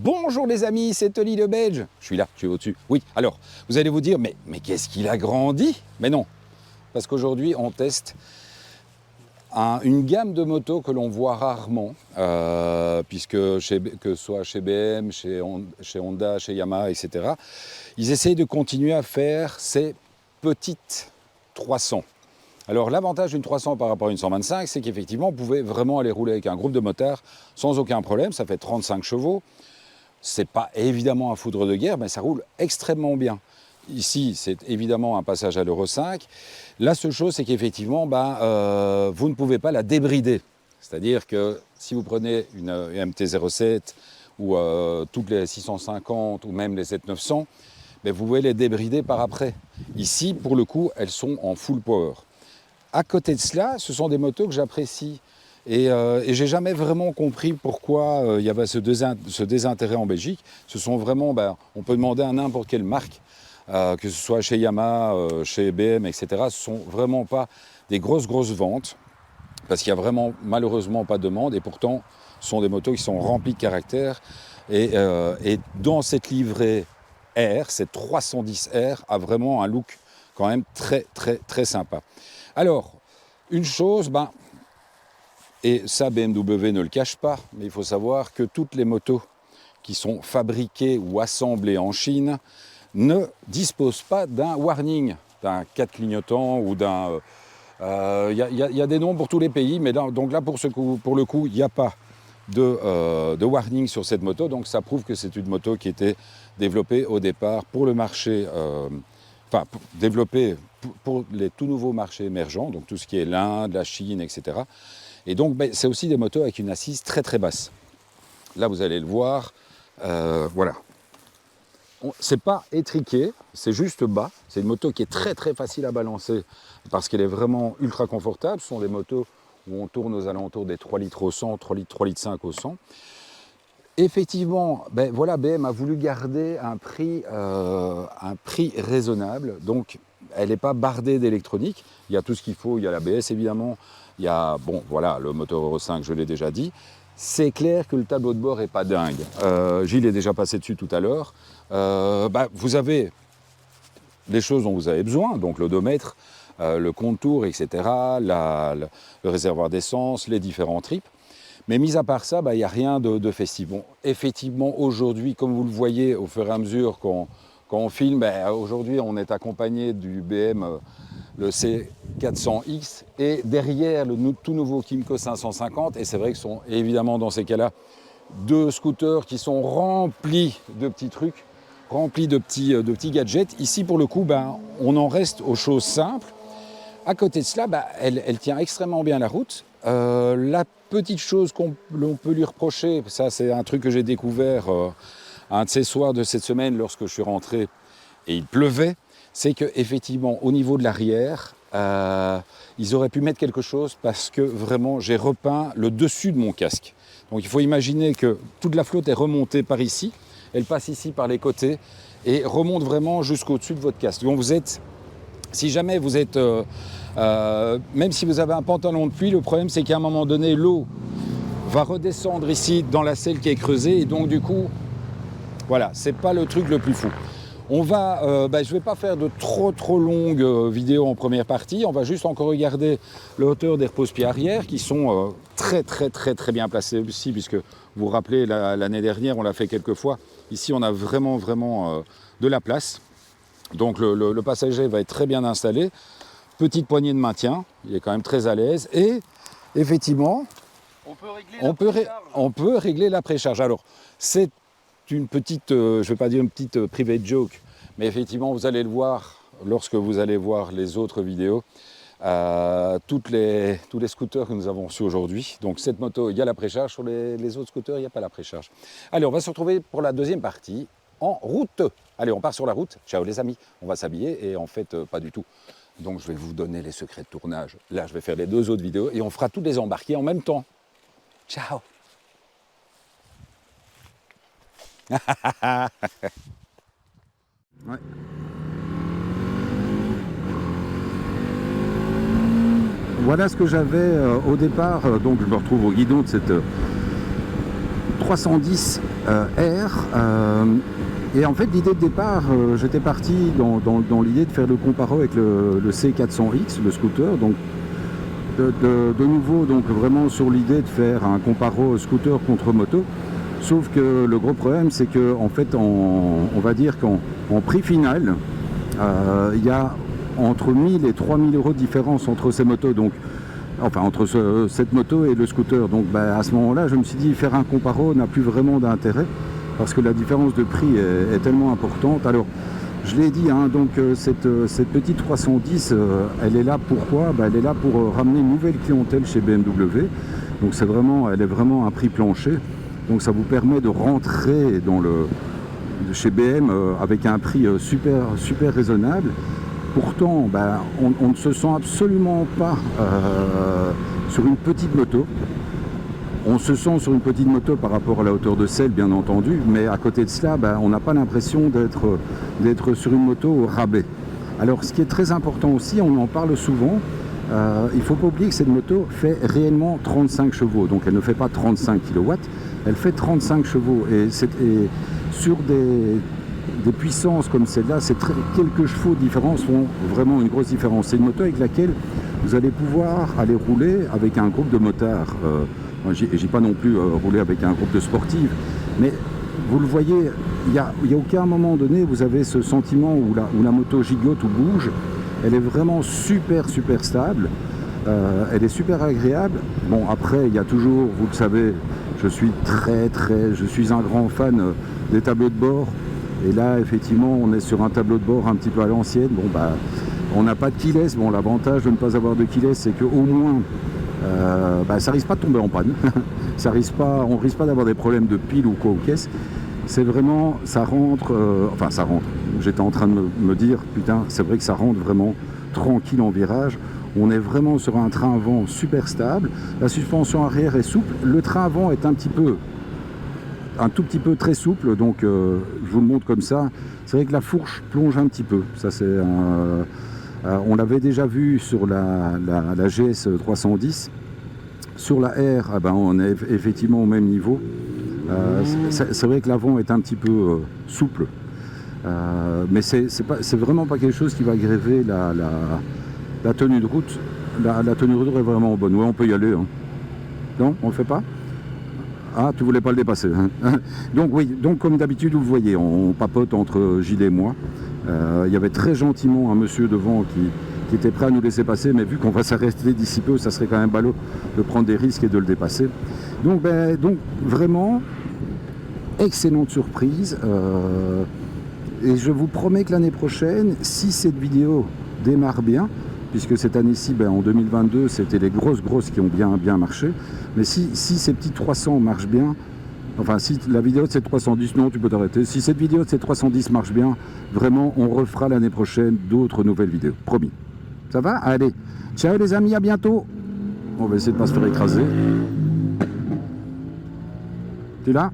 Bonjour les amis, c'est Tony le Belge. Je suis là, je suis au-dessus. Oui, alors, vous allez vous dire, mais qu'est-ce qu'il a grandi? Mais non, parce qu'aujourd'hui, on teste une gamme de motos que l'on voit rarement, puisque que ce soit chez BM, chez Honda, chez Yamaha, etc., ils essayent de continuer à faire ces petites 300. Alors l'avantage d'une 300 par rapport à une 125, c'est qu'effectivement, vous pouvez vraiment aller rouler avec un groupe de motards sans aucun problème, ça fait 35 chevaux. C'est pas évidemment un foudre de guerre, mais ça roule extrêmement bien. Ici, c'est évidemment un passage à l'Euro 5. La seule chose, c'est qu'effectivement, vous ne pouvez pas la débrider. C'est-à-dire que si vous prenez une MT-07 ou toutes les 650 ou même les 7900, vous pouvez les débrider par après. Ici, pour le coup, elles sont en full power. À côté de cela, ce sont des motos que j'apprécie. Et j'ai jamais vraiment compris pourquoi il y avait ce désintérêt en Belgique. Ce sont vraiment, on peut demander à n'importe quelle marque, que ce soit chez Yamaha, chez BM, etc. Ce ne sont vraiment pas des grosses ventes, parce qu'il n'y a vraiment malheureusement pas de demande, et pourtant ce sont des motos qui sont remplies de caractère. Et dans cette livrée R, cette 310R a vraiment un look quand même très sympa. Alors, une chose, et ça, BMW ne le cache pas, mais il faut savoir que toutes les motos qui sont fabriquées ou assemblées en Chine ne disposent pas d'un warning, d'un 4 clignotant ou d'un... Il y a des noms pour tous les pays, mais donc là, pour le coup, il n'y a pas de warning sur cette moto. Donc ça prouve que c'est une moto qui était développée au départ pour le marché... développée pour les tout nouveaux marchés émergents, donc tout ce qui est l'Inde, la Chine, etc. Et donc, c'est aussi des motos avec une assise très basse. Là, vous allez le voir, voilà. C'est pas étriqué, c'est juste bas. C'est une moto qui est très facile à balancer parce qu'elle est vraiment ultra confortable. Ce sont des motos où on tourne aux alentours des 3 litres au 100, 3 litres 5 au 100. Effectivement, voilà, BM a voulu garder un prix raisonnable. Donc, elle n'est pas bardée d'électronique. Il y a tout ce qu'il faut, il y a l'ABS évidemment. Il y a, le moteur Euro 5, je l'ai déjà dit. C'est clair que le tableau de bord n'est pas dingue. Gilles est déjà passé dessus tout à l'heure. Vous avez les choses dont vous avez besoin, donc l'odomètre, le contour, etc., le réservoir d'essence, les différents tripes. Mais mis à part ça, il n'y a rien de festif. Bon, effectivement, aujourd'hui, comme vous le voyez au fur et à mesure quand on filme, aujourd'hui, on est accompagné du BM, le C400X, et derrière le tout nouveau Kymco 550. Et c'est vrai que ce sont évidemment dans ces cas-là deux scooters qui sont remplis de petits trucs, remplis de petits gadgets. Ici, pour le coup, on en reste aux choses simples. À côté de cela, elle tient extrêmement bien la route. La petite chose l'on peut lui reprocher, ça c'est un truc que j'ai découvert un de ces soirs de cette semaine lorsque je suis rentré et il pleuvait, c'est qu'effectivement au niveau de l'arrière, ils auraient pu mettre quelque chose parce que vraiment j'ai repeint le dessus de mon casque. Donc il faut imaginer que toute la flotte est remontée par ici, elle passe ici par les côtés et remonte vraiment jusqu'au-dessus de votre casque. Donc si jamais vous êtes, même si vous avez un pantalon de pluie, le problème c'est qu'à un moment donné, l'eau va redescendre ici dans la selle qui est creusée et donc du coup, voilà, c'est pas le truc le plus fou. Je ne vais pas faire de trop longues vidéos en première partie, on va juste encore regarder la hauteur des repose-pieds arrière qui sont très bien placés aussi, puisque vous vous rappelez, l'année dernière, on l'a fait quelques fois. Ici, on a vraiment de la place. Donc le passager va être très bien installé, petite poignée de maintien, il est quand même très à l'aise et effectivement on peut régler la précharge. Alors c'est une petite, je ne vais pas dire une petite private joke, mais effectivement vous allez le voir lorsque vous allez voir les autres vidéos, tous les scooters que nous avons reçus aujourd'hui. Donc cette moto, il y a la précharge, sur les autres scooters il n'y a pas la précharge. Allez, on va se retrouver pour la deuxième partie en route. Allez, on part sur la route. Ciao les amis, on va s'habiller et en fait, pas du tout. Donc je vais vous donner les secrets de tournage. Là, je vais faire les deux autres vidéos et on fera tous les embarqués en même temps. Ciao. Ouais. Voilà ce que j'avais au départ. Donc je me retrouve au guidon de cette 310 R. Et en fait, l'idée de départ, j'étais parti dans l'idée de faire le comparo avec le C400X, le scooter. Donc, de nouveau, donc vraiment sur l'idée de faire un comparo scooter contre moto. Sauf que le gros problème, c'est que en fait, on va dire qu'en prix final, il y a entre 1000 et 3000 euros de différence entre ces motos. Donc, enfin, entre cette moto et le scooter. Donc, à ce moment-là, je me suis dit, faire un comparo n'a plus vraiment d'intérêt parce que la différence de prix est tellement importante. Alors, je l'ai dit, hein, donc cette petite 310, elle est là pourquoi? Elle est là pour ramener une nouvelle clientèle chez BMW. Donc, elle est vraiment un prix plancher. Donc, ça vous permet de rentrer chez BM avec un prix super raisonnable. Pourtant, on ne se sent absolument pas sur une petite moto. On se sent sur une petite moto par rapport à la hauteur de selle, bien entendu, mais à côté de cela, on n'a pas l'impression d'être sur une moto au rabais. Alors, ce qui est très important aussi, on en parle souvent, il ne faut pas oublier que cette moto fait réellement 35 chevaux. Donc, elle ne fait pas 35 kW, elle fait 35 chevaux. Et sur des puissances comme celle-là, quelques chevaux de différence font vraiment une grosse différence. C'est une moto avec laquelle vous allez pouvoir aller rouler avec un groupe de motards. J'ai pas non plus roulé avec un groupe de sportifs, mais vous le voyez, il n'y a aucun moment donné vous avez ce sentiment où la moto gigote ou bouge. Elle est vraiment super stable, elle est super agréable. Bon, après, il y a toujours, vous le savez, je suis un grand fan des tableaux de bord. Et là, effectivement, on est sur un tableau de bord un petit peu à l'ancienne. Bon, on n'a pas de keyless. Bon, l'avantage de ne pas avoir de keyless, c'est qu'au moins, ça risque pas de tomber en panne. On risque pas d'avoir des problèmes de pile ou quoi aux caisses. C'est vraiment, ça rentre. J'étais en train de me dire, putain, c'est vrai que ça rentre vraiment tranquille en virage. On est vraiment sur un train avant super stable. La suspension arrière est souple. Le train avant est un tout petit peu très souple, donc je vous le montre comme ça. C'est vrai que la fourche plonge un petit peu. Ça, on l'avait déjà vu sur la GS 310. Sur la R, on est effectivement au même niveau. C'est vrai que l'avant est un petit peu souple, mais c'est vraiment pas quelque chose qui va gréver la tenue de route. La tenue de route est vraiment bonne. Ouais, on peut y aller. Hein. Non, on le fait pas. Ah, tu voulais pas le dépasser. Hein. Donc oui, comme d'habitude, vous voyez, on papote entre Gilles et moi. Il y avait très gentiment un monsieur devant qui était prêt à nous laisser passer, mais vu qu'on va s'arrêter d'ici peu, ça serait quand même ballot de prendre des risques et de le dépasser. Donc vraiment, excellente surprise. Et je vous promets que l'année prochaine, si cette vidéo démarre bien, puisque cette année-ci, en 2022, c'était les grosses qui ont bien marché. Mais si ces petits 300 marchent bien, enfin si la vidéo de cette 310, non, tu peux t'arrêter. Si cette vidéo de cette 310 marche bien, vraiment, on refera l'année prochaine d'autres nouvelles vidéos. Promis. Ça va? Allez. Ciao les amis, à bientôt. On va essayer de ne pas se faire écraser. Tu es là?